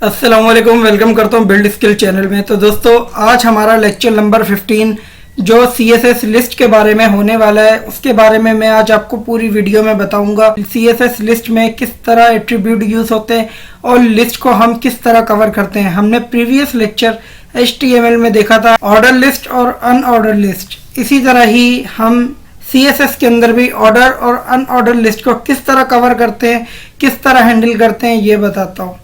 अस्सलाम वालेकुम, वेलकम करता हूँ बिल्ड स्किल चैनल में। तो दोस्तों, आज हमारा लेक्चर नंबर 15 जो CSS लिस्ट के बारे में होने वाला है, उसके बारे में मैं आज आपको पूरी वीडियो में बताऊंगा। CSS लिस्ट में किस तरह एट्रीब्यूट यूज होते हैं और लिस्ट को हम किस तरह कवर करते हैं। हमने प्रीवियस लेक्चर HTML में देखा था ऑर्डर लिस्ट और अनऑर्डर लिस्ट। इसी तरह ही हम CSS के अंदर भी ऑर्डर और अनऑर्डर लिस्ट को किस तरह कवर करते हैं, किस तरह हैंडल करते हैं, ये बताता हूँ।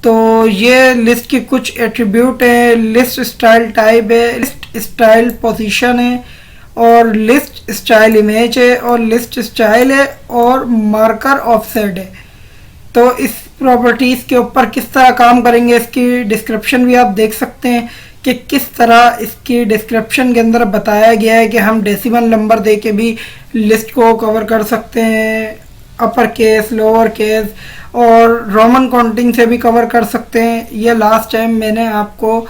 तो ये लिस्ट की कुछ एट्रीब्यूट है। लिस्ट स्टाइल टाइप है, लिस्ट स्टाइल पोजीशन है, और लिस्ट स्टाइल इमेज है, और लिस्ट स्टाइल है, और मार्कर ऑफसेट है। तो इस प्रॉपर्टीज़ के ऊपर किस तरह काम करेंगे, इसकी डिस्क्रिप्शन भी आप देख सकते हैं कि किस तरह इसकी डिस्क्रिप्शन के अंदर बताया गया है कि हम डेसिमल नंबर दे के भी लिस्ट को कवर कर सकते हैं, अपर केस, लोअर केस और रोमन काउंटिंग से भी कवर कर सकते हैं। ये लास्ट टाइम मैंने आपको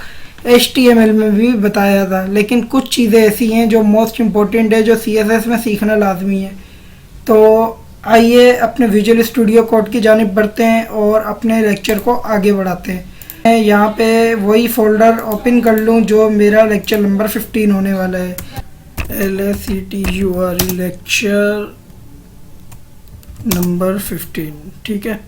HTML में भी बताया था, लेकिन कुछ चीज़ें ऐसी हैं जो मोस्ट इम्पोर्टेंट है, जो CSS में सीखना लाजमी है। तो आइए अपने विजुअल स्टूडियो कोड की जानिब बढ़ते हैं और अपने लेक्चर को आगे बढ़ाते हैं। मैं यहाँ पे वही फोल्डर ओपन कर लूँ जो मेरा लेक्चर नंबर 15 होने वाला है, LACTURE लेक्चर नंबर 15। ठीक है,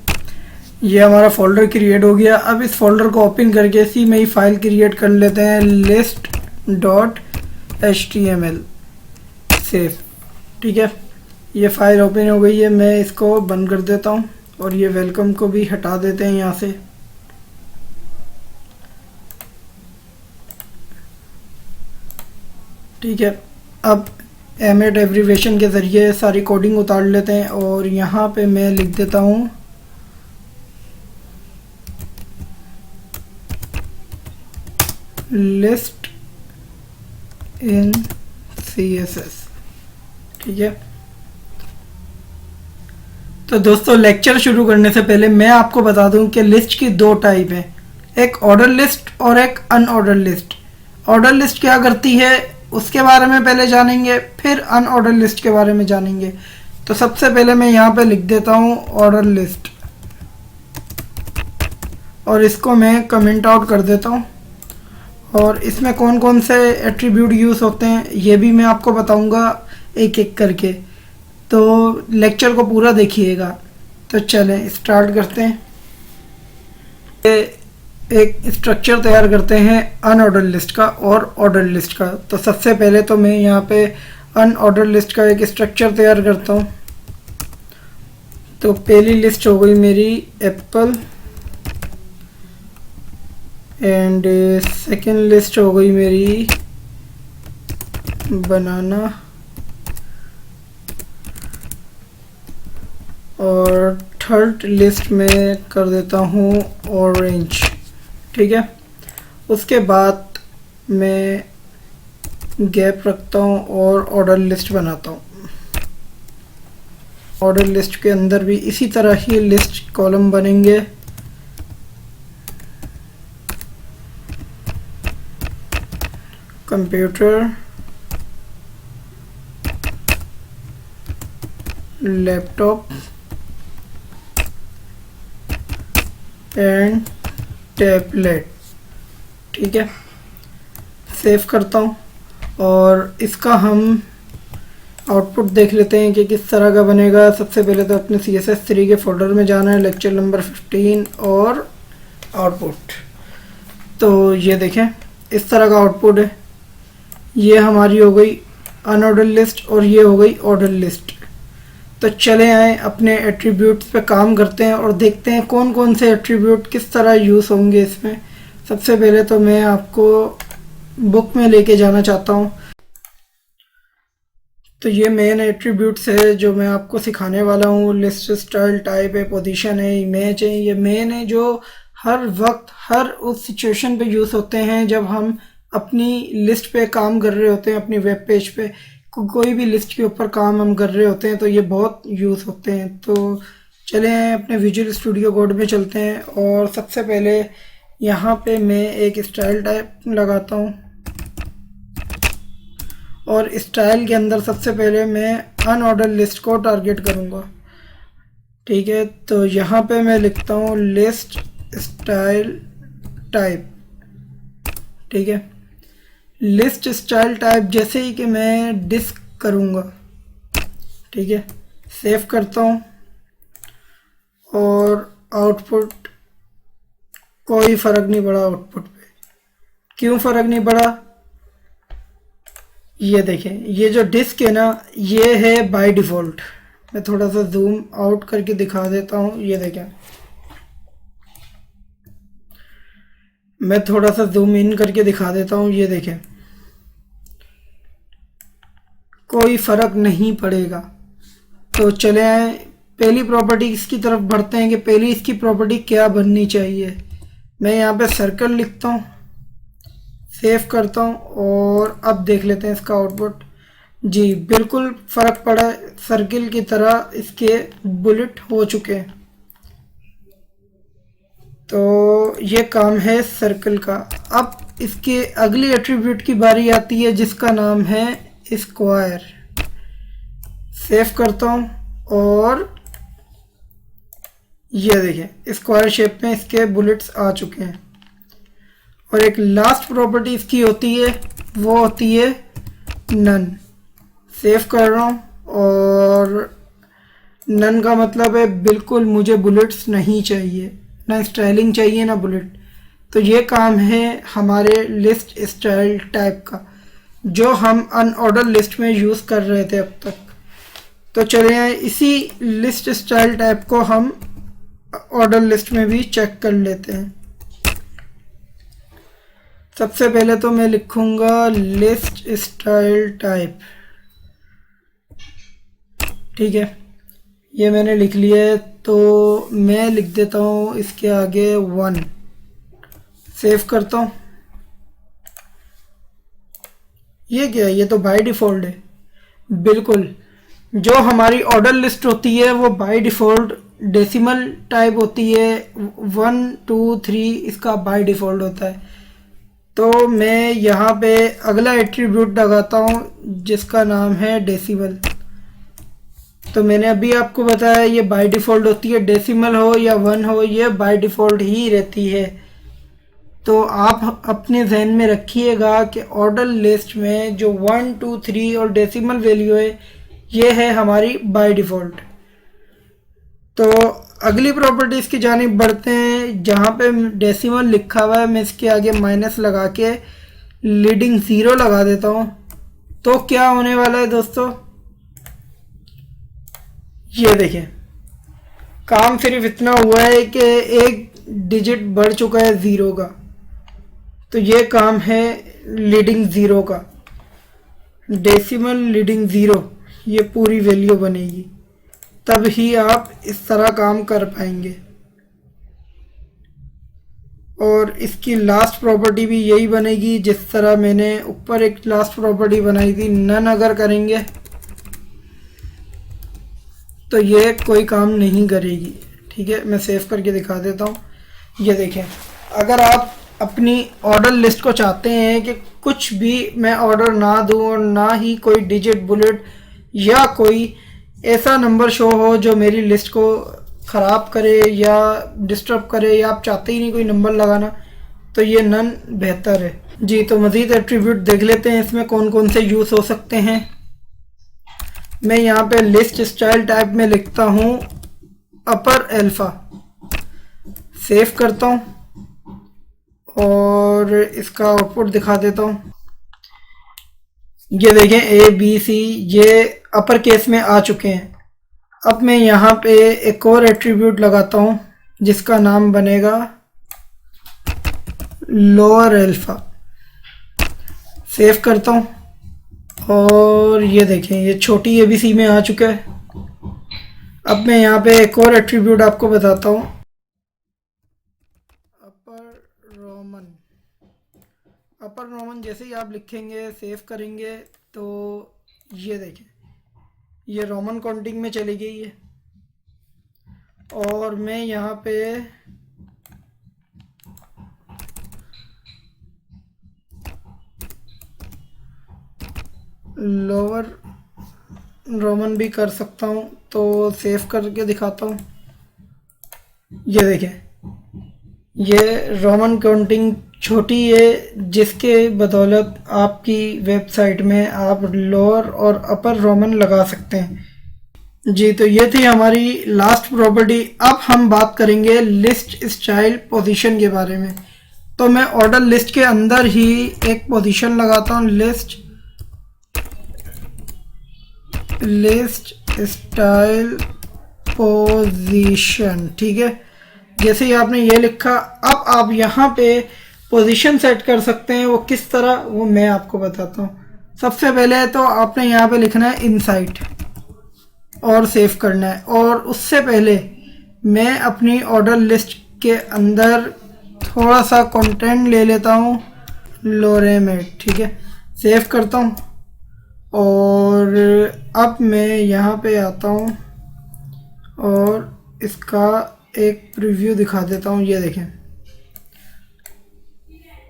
ये हमारा फोल्डर क्रिएट हो गया। अब इस फोल्डर को ओपन करके इसी में ही फाइल क्रिएट कर लेते हैं, list.html सेव। ठीक है, ये फाइल ओपन हो गई है। मैं इसको बंद कर देता हूँ और ये वेलकम को भी हटा देते हैं यहाँ से। ठीक है, अब एमेट एब्रीवेशन के ज़रिए सारी कोडिंग उतार लेते हैं और यहाँ पे मैं लिख देता हूँ लिस्ट इन CSS। ठीक है, तो दोस्तों लेक्चर शुरू करने से पहले मैं आपको बता दूं कि लिस्ट की दो टाइप है, एक ऑर्डर लिस्ट और एक अनऑर्डर लिस्ट। ऑर्डर लिस्ट क्या करती है उसके बारे में पहले जानेंगे, फिर अनऑर्डर लिस्ट के बारे में जानेंगे। तो सबसे पहले मैं यहाँ पे लिख देता हूँ ऑर्डर लिस्ट और इसको मैं कमेंट आउट कर देता हूँ। और इसमें कौन कौन से एट्रीब्यूट यूज़ होते हैं ये भी मैं आपको बताऊँगा एक एक करके, तो लेक्चर को पूरा देखिएगा। तो चलें स्टार्ट करते हैं। एक स्ट्रक्चर तैयार करते हैं अनऑर्डर लिस्ट का और ऑर्डर लिस्ट का। तो सबसे पहले तो मैं यहाँ पे अनऑर्डर लिस्ट का एक स्ट्रक्चर तैयार करता हूँ। तो पहली लिस्ट हो गई मेरी एप्पल, एंड सेकंड लिस्ट हो गई मेरी बनाना, और थर्ड लिस्ट में कर देता हूँ ऑरेंज। ठीक है, उसके बाद मैं गैप रखता हूँ और ऑर्डर लिस्ट बनाता हूँ। ऑर्डर लिस्ट के अंदर भी इसी तरह ही लिस्ट कॉलम बनेंगे। Computer, laptop and tablet. ठीक है, सेव करता हूँ और इसका हम आउटपुट देख लेते हैं कि किस तरह का बनेगा। सबसे पहले तो अपने CSS3 के फोल्डर में जाना है, लेक्चर नंबर 15 और आउटपुट। तो ये देखें इस तरह का आउटपुट है। ये हमारी हो गई अनऑर्डर लिस्ट और ये हो गई ऑर्डर लिस्ट। तो चले आए अपने एट्रीब्यूट्स पे काम करते हैं और देखते हैं कौन कौन से एट्रीब्यूट किस तरह यूज़ होंगे इसमें। सबसे पहले तो मैं आपको बुक में लेके जाना चाहता हूँ। तो ये मेन एट्रीब्यूट्स है जो मैं आपको सिखाने वाला हूँ। लिस्ट स्टाइल टाइप है, पोजीशन है, इमेज है। ये मेन है जो हर वक्त हर उस सिचुएशन पे यूज़ होते हैं जब हम अपनी लिस्ट पे काम कर रहे होते हैं, अपनी वेब पेज पे कोई भी लिस्ट के ऊपर काम हम कर रहे होते हैं, तो ये बहुत यूज़ होते हैं। तो चलें अपने विजुअल स्टूडियो कोड में चलते हैं और सबसे पहले यहाँ पे मैं एक स्टाइल टाइप लगाता हूँ और स्टाइल के अंदर सबसे पहले मैं अनऑर्डर लिस्ट को टारगेट करूँगा। ठीक है, तो यहाँ पे मैं लिखता हूँ लिस्ट स्टाइल टाइप। ठीक है, लिस्ट स्टाइल टाइप जैसे ही कि मैं डिस्क करूँगा, ठीक है, सेव करता हूँ और आउटपुट कोई फ़र्क नहीं पड़ा आउटपुट पे। क्यों फ़र्क नहीं पड़ा? ये देखें, ये जो डिस्क है ना, ये है बाय डिफ़ॉल्ट। मैं थोड़ा सा जूम आउट करके दिखा देता हूँ। ये देखें, मैं थोड़ा सा जूम इन करके दिखा देता हूँ। ये देखें, कोई फ़र्क नहीं पड़ेगा। तो चले आए पहली प्रॉपर्टी इसकी तरफ बढ़ते हैं कि पहली इसकी प्रॉपर्टी क्या बननी चाहिए। मैं यहाँ पे सर्कल लिखता हूँ, सेव करता हूँ और अब देख लेते हैं इसका आउटपुट। जी बिल्कुल फ़र्क पड़ा है, सर्किल की तरह इसके बुलेट हो चुके हैं। तो ये काम है सर्कल का। अब इसके अगली एट्रीब्यूट की बारी आती है जिसका नाम है स्क्वायर। सेव करता हूँ और ये देखें, स्क्वायर शेप में इसके बुलेट्स आ चुके हैं। और एक लास्ट प्रॉपर्टी इसकी होती है, वो होती है नन। सेव कर रहा हूँ और नन का मतलब है बिल्कुल मुझे बुलेट्स नहीं चाहिए, ना स्टाइलिंग चाहिए ना बुलेट। तो ये काम है हमारे लिस्ट स्टाइल टाइप का, जो हम अनऑर्डर लिस्ट में यूज़ कर रहे थे अब तक। तो चलिए इसी लिस्ट स्टाइल टाइप को हम ऑर्डर लिस्ट में भी चेक कर लेते हैं। सबसे पहले तो मैं लिखूंगा लिस्ट स्टाइल टाइप। ठीक है, ये मैंने लिख लिया है। तो मैं लिख देता हूँ इसके आगे 1। सेव करता हूँ। ये क्या है? ये तो बाय डिफ़ॉल्ट है। बिल्कुल, जो हमारी ऑर्डर लिस्ट होती है वो बाय डिफ़ॉल्ट डेसिमल टाइप होती है। 1 2 3 इसका बाय डिफ़ॉल्ट होता है। तो मैं यहाँ पे अगला एट्रीब्यूट लगाता हूँ जिसका नाम है डेसिमल। तो मैंने अभी आपको बताया ये बाय डिफ़ॉल्ट होती है, डेसिमल हो या 1 हो, ये बाय डिफ़ॉल्ट ही रहती है। तो आप अपने जहन में रखिएगा कि ऑर्डर लिस्ट में जो 1 2 3 और डेसिमल वैल्यू है, ये है हमारी बाय डिफ़ॉल्ट। तो अगली प्रॉपर्टीज़ की जानिब बढ़ते हैं। जहाँ पे डेसिमल लिखा हुआ है मैं इसके आगे माइनस लगा के लीडिंग 0 लगा देता हूँ। तो क्या होने वाला है दोस्तों? ये देखें, काम सिर्फ इतना हुआ है कि एक डिजिट बढ़ चुका है 0 का। तो ये काम है लीडिंग 0 का। डेसिमल लीडिंग 0, ये पूरी वैल्यू बनेगी, तब ही आप इस तरह काम कर पाएंगे। और इसकी लास्ट प्रॉपर्टी भी यही बनेगी जिस तरह मैंने ऊपर एक लास्ट प्रॉपर्टी बनाई थी। नन अगर करेंगे तो ये कोई काम नहीं करेगी। ठीक है, मैं सेव करके दिखा देता हूँ। ये देखें, अगर आप अपनी ऑर्डर लिस्ट को चाहते हैं कि कुछ भी मैं ऑर्डर ना दूँ और ना ही कोई डिजिट बुलेट या कोई ऐसा नंबर शो हो जो मेरी लिस्ट को ख़राब करे या डिस्टर्ब करे, या आप चाहते ही नहीं कोई नंबर लगाना, तो ये नन बेहतर है। जी, तो मज़ीद एट्रीब्यूट देख लेते हैं इसमें कौन कौन से यूज़ हो सकते हैं। मैं यहाँ पे लिस्ट स्टाइल टाइप में लिखता हूँ अपर अल्फ़ा। सेव करता हूँ और इसका आउटपुट दिखा देता हूँ। ये देखें, ए बी सी ये अपर केस में आ चुके हैं। अब मैं यहाँ पे एक और एट्रीब्यूट लगाता हूँ जिसका नाम बनेगा लोअर अल्फ़ा। सेव करता हूँ और ये देखें, ये छोटी ABC में आ चुका है। अब मैं यहाँ पे एक और एट्रीब्यूट आपको बताता हूँ, अपर रोमन। अपर रोमन जैसे ही आप लिखेंगे, सेव करेंगे, तो ये देखें, ये रोमन काउंटिंग में चली गई है। और मैं यहाँ पे लोअर रोमन भी कर सकता हूँ। तो सेव करके दिखाता हूँ। ये देखें, ये रोमन काउंटिंग छोटी है, जिसके बदौलत आपकी वेबसाइट में आप लोअर और अपर रोमन लगा सकते हैं। जी, तो ये थी हमारी लास्ट प्रॉपर्टी। अब हम बात करेंगे लिस्ट स्टाइल पोजीशन के बारे में। तो मैं ऑर्डर लिस्ट के अंदर ही एक पोजीशन लगाता हूँ, लिस्ट स्टाइल पोजीशन। ठीक है, जैसे ही आपने ये लिखा, अब आप यहाँ पे पोजीशन सेट कर सकते हैं। वो किस तरह, वो मैं आपको बताता हूँ। सबसे पहले तो आपने यहाँ पे लिखना है इनसाइट और सेव करना है। और उससे पहले मैं अपनी ऑर्डर लिस्ट के अंदर थोड़ा सा कंटेंट ले लेता हूँ, लोरेमेट। ठीक है, सेव करता हूँ। और अब मैं यहाँ पे आता हूँ और इसका एक प्रीव्यू दिखा देता हूँ। ये देखें,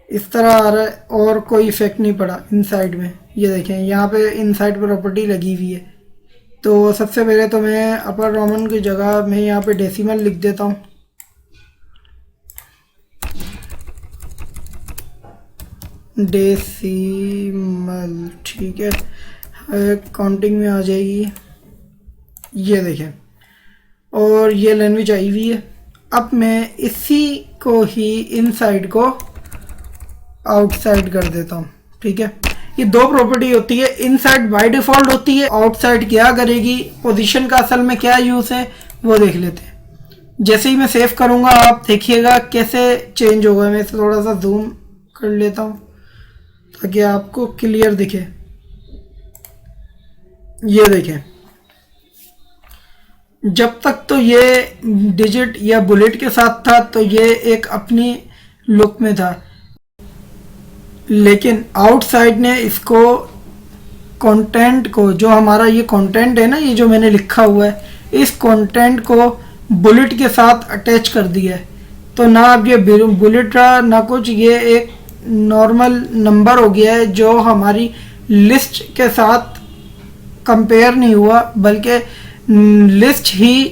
इस तरह आ रहा है और कोई इफेक्ट नहीं पड़ा इनसाइड में। ये देखें, यहाँ पे इनसाइड प्रॉपर्टी लगी हुई है। तो सबसे पहले तो मैं अपर रोमन की जगह मैं यहाँ पे डेसिमल लिख देता हूँ। डेसिमल, ठीक है, काउंटिंग में आ जाएगी। ये देखें, और ये लैंग्वेज आई हुई है। अब मैं इसी को ही इनसाइड को आउटसाइड कर देता हूँ। ठीक है, ये दो प्रॉपर्टी होती है। इनसाइड बाय डिफ़ॉल्ट होती है, आउटसाइड क्या करेगी, पोजीशन का असल में क्या यूज़ है वो देख लेते हैं। जैसे ही मैं सेव करूँगा आप देखिएगा कैसे चेंज होगा। मैं इसे थोड़ा सा जूम कर लेता हूँ ताकि आपको क्लियर दिखे। ये देखें, जब तक तो ये डिजिट या बुलेट के साथ था तो ये एक अपनी लुक में था, लेकिन आउटसाइड ने इसको कंटेंट को, जो हमारा ये कंटेंट है ना, ये जो मैंने लिखा हुआ है, इस कंटेंट को बुलेट के साथ अटैच कर दिया है। तो ना अब ये बुलेट रहा ना कुछ, ये एक नॉर्मल नंबर हो गया है जो हमारी लिस्ट के साथ कंपेयर नहीं हुआ, बल्कि लिस्ट ही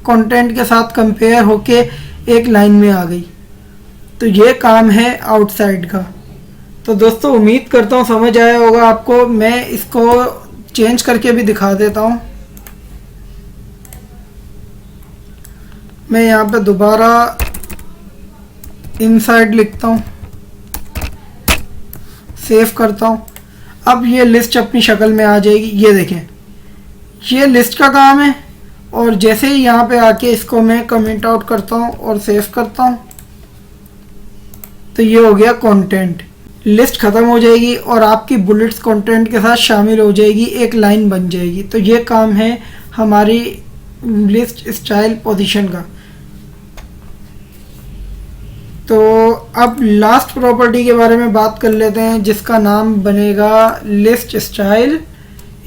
कंटेंट के साथ कंपेयर होके एक लाइन में आ गई। तो ये काम है आउटसाइड का। तो दोस्तों उम्मीद करता हूँ समझ आया होगा आपको। मैं इसको चेंज करके भी दिखा देता हूँ। मैं यहाँ पे दोबारा इनसाइड लिखता हूँ, सेव करता हूँ। अब ये लिस्ट अपनी शक्ल में आ जाएगी। ये देखें, ये लिस्ट का काम है। और जैसे ही यहाँ पे आके इसको मैं कमेंट आउट करता हूँ और सेव करता हूँ, तो ये हो गया कंटेंट। लिस्ट ख़त्म हो जाएगी और आपकी बुलेट्स कंटेंट के साथ शामिल हो जाएगी, एक लाइन बन जाएगी। तो ये काम है हमारी लिस्ट स्टाइल पोजीशन का। तो अब लास्ट प्रॉपर्टी के बारे में बात कर लेते हैं, जिसका नाम बनेगा लिस्ट स्टाइल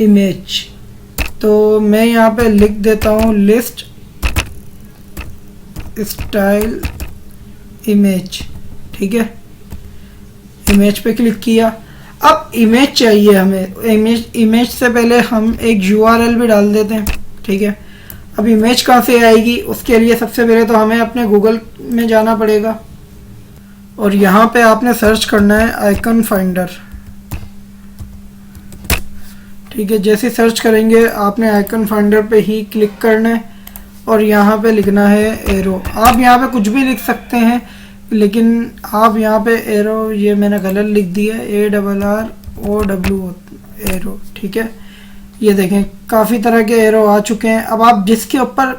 इमेज। तो मैं यहाँ पे लिख देता हूँ लिस्ट स्टाइल इमेज। ठीक है, इमेज पे क्लिक किया। अब इमेज चाहिए हमें। इमेज से पहले हम एक URL भी डाल देते हैं। ठीक है, अब इमेज कहाँ से आएगी, उसके लिए सबसे पहले तो हमें अपने गूगल में जाना पड़ेगा और यहाँ पे आपने सर्च करना है आइकन फाइंडर। ठीक है, जैसे सर्च करेंगे आपने आइकन फाइंडर पे ही क्लिक करना है और यहाँ पे लिखना है एरो। आप यहाँ पे कुछ भी लिख सकते हैं, लेकिन आप यहाँ पे एरो, ये मैंने गलत लिख दिया है, ARROW एरो। ठीक है, ये देखें काफ़ी तरह के एरो आ चुके हैं। अब आप जिसके ऊपर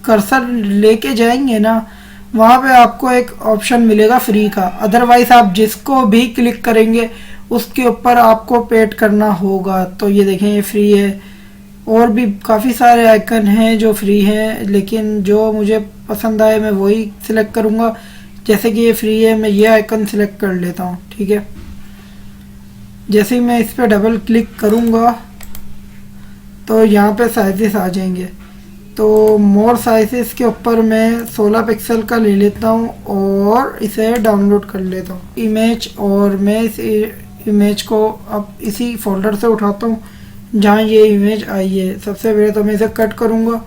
कर्सर लेके जाएंगे ना, वहाँ पे आपको एक ऑप्शन मिलेगा फ्री का। अदरवाइज आप जिसको भी क्लिक करेंगे उसके ऊपर आपको पेड करना होगा। तो ये देखें, ये फ्री है। और भी काफ़ी सारे आइकन हैं जो फ्री हैं, लेकिन जो मुझे पसंद आए मैं वही सिलेक्ट करूँगा। जैसे कि ये फ्री है, मैं ये आइकन सिलेक्ट कर लेता हूँ। ठीक है, जैसे ही मैं इस पर डबल क्लिक करूँगा तो यहाँ पे साइजेस आ जाएंगे। तो मोर साइजेस के ऊपर मैं 16 पिक्सल का ले लेता हूँ और इसे डाउनलोड कर लेता हूँ इमेज। और मैं इस इमेज को अब इसी फोल्डर से उठाता हूँ जहाँ ये इमेज आई है। सबसे पहले तो मैं इसे कट करूँगा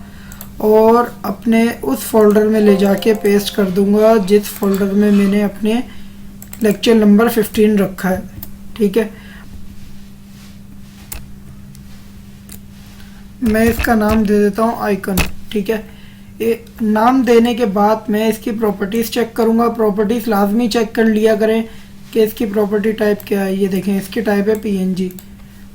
और अपने उस फोल्डर में ले जाके पेस्ट कर दूंगा जिस फोल्डर में मैंने अपने लेक्चर नंबर 15 रखा है। ठीक है, मैं इसका नाम दे देता हूँ आइकन। ठीक है, ये नाम देने के बाद मैं इसकी प्रॉपर्टीज़ चेक करूँगा। प्रॉपर्टीज़ लाजमी चेक कर लिया करें कि इसकी प्रॉपर्टी टाइप क्या है। ये देखें, इसकी टाइप है PNG।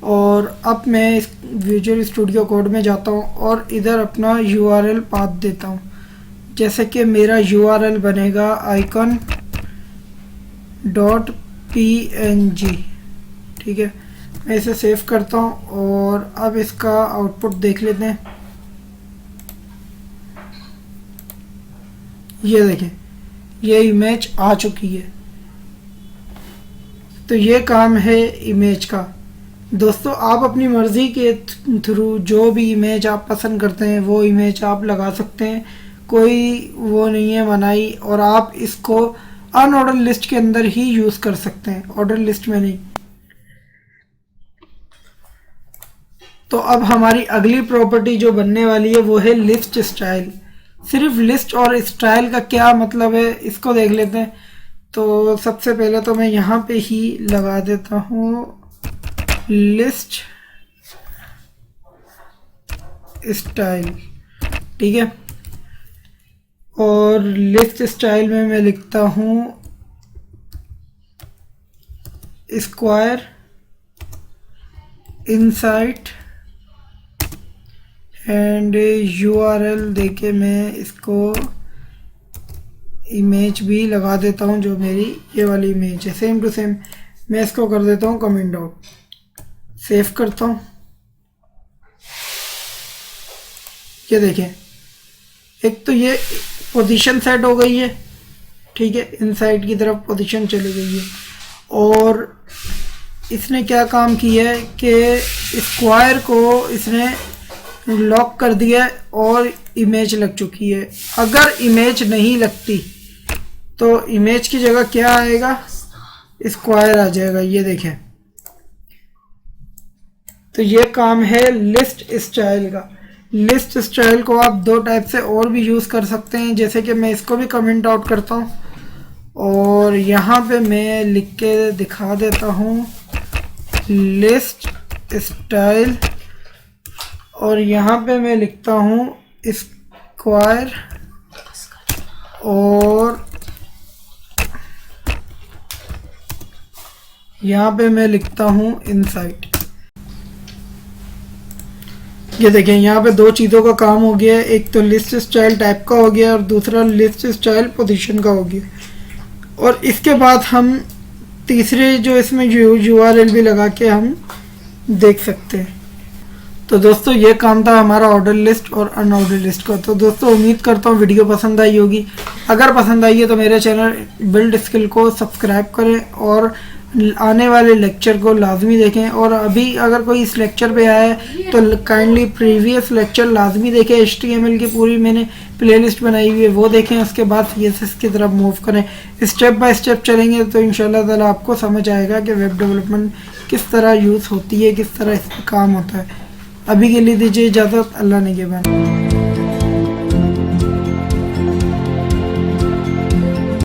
और अब मैं इस विजुअल स्टूडियो कोड में जाता हूँ और इधर अपना URL पाथ देता हूँ। जैसे कि मेरा URL बनेगा icon.png। ठीक है, मैं इसे सेव करता हूँ और अब इसका आउटपुट देख लेते हैं। ये देखें, ये इमेज आ चुकी है। तो ये काम है इमेज का। दोस्तों, आप अपनी मर्ज़ी के थ्रू जो भी इमेज आप पसंद करते हैं वो इमेज आप लगा सकते हैं, कोई वो नहीं है मनाही। और आप इसको अनऑर्डर लिस्ट के अंदर ही यूज़ कर सकते हैं, ऑर्डर लिस्ट में नहीं। तो अब हमारी अगली प्रॉपर्टी जो बनने वाली है वो है लिस्ट स्टाइल। सिर्फ लिस्ट और स्टाइल का क्या मतलब है इसको देख लेते हैं। तो सबसे पहले तो मैं यहाँ पे ही लगा देता हूँ लिस्ट स्टाइल। ठीक है, और लिस्ट स्टाइल में मैं लिखता हूँ स्क्वायर इनसाइट एंड URL देके मैं इसको इमेज भी लगा देता हूँ। जो मेरी ये वाली इमेज है सेम टू सेम, मैं इसको कर देता हूँ कमेंट आउट, सेव करता हूँ। ये देखें, एक तो ये पोजीशन सेट हो गई है। ठीक है, इनसाइड की तरफ पोजीशन चली गई है। और इसने क्या काम किया है कि स्क्वायर को इसने लॉक कर दिया है और इमेज लग चुकी है। अगर इमेज नहीं लगती तो इमेज की जगह क्या आएगा, स्क्वायर आ जाएगा। ये देखें, तो ये काम है लिस्ट स्टाइल का। लिस्ट स्टाइल को आप दो टाइप से और भी यूज़ कर सकते हैं। जैसे कि मैं इसको भी कमेंट आउट करता हूँ और यहाँ पे मैं लिख के दिखा देता हूँ लिस्ट स्टाइल, और यहाँ पे मैं लिखता हूँ स्क्वायर और यहाँ पे मैं लिखता हूँ इनसाइड। ये देखें, यहाँ पे दो चीज़ों का काम हो गया है। एक तो लिस्ट स्टाइल टाइप का हो गया और दूसरा लिस्ट स्टाइल पोजीशन का हो गया। और इसके बाद हम तीसरे जो इसमें URL भी लगा के हम देख सकते हैं। तो दोस्तों, ये काम था हमारा ऑर्डर लिस्ट और अनऑर्डर लिस्ट का। तो दोस्तों, उम्मीद करता हूँ वीडियो पसंद आई होगी। अगर पसंद आई है तो मेरे चैनल बिल्ड स्किल को सब्सक्राइब करें और आने वाले लेक्चर को लाजमी देखें। और अभी अगर कोई इस लेक्चर पे आया है तो काइंडली प्रीवियस लेक्चर लाजमी देखें। HTML की पूरी मैंने प्लेलिस्ट बनाई हुई है, वो देखें। उसके बाद CSS की तरफ मूव करें। स्टेप बाय स्टेप चलेंगे तो इंशाल्लाह ताला आपको समझ आएगा कि वेब डेवलपमेंट किस तरह यूज़ होती है, किस तरह इसका काम होता है। अभी के लिए दीजिए इजाज़त। अल्लाह निगहबान।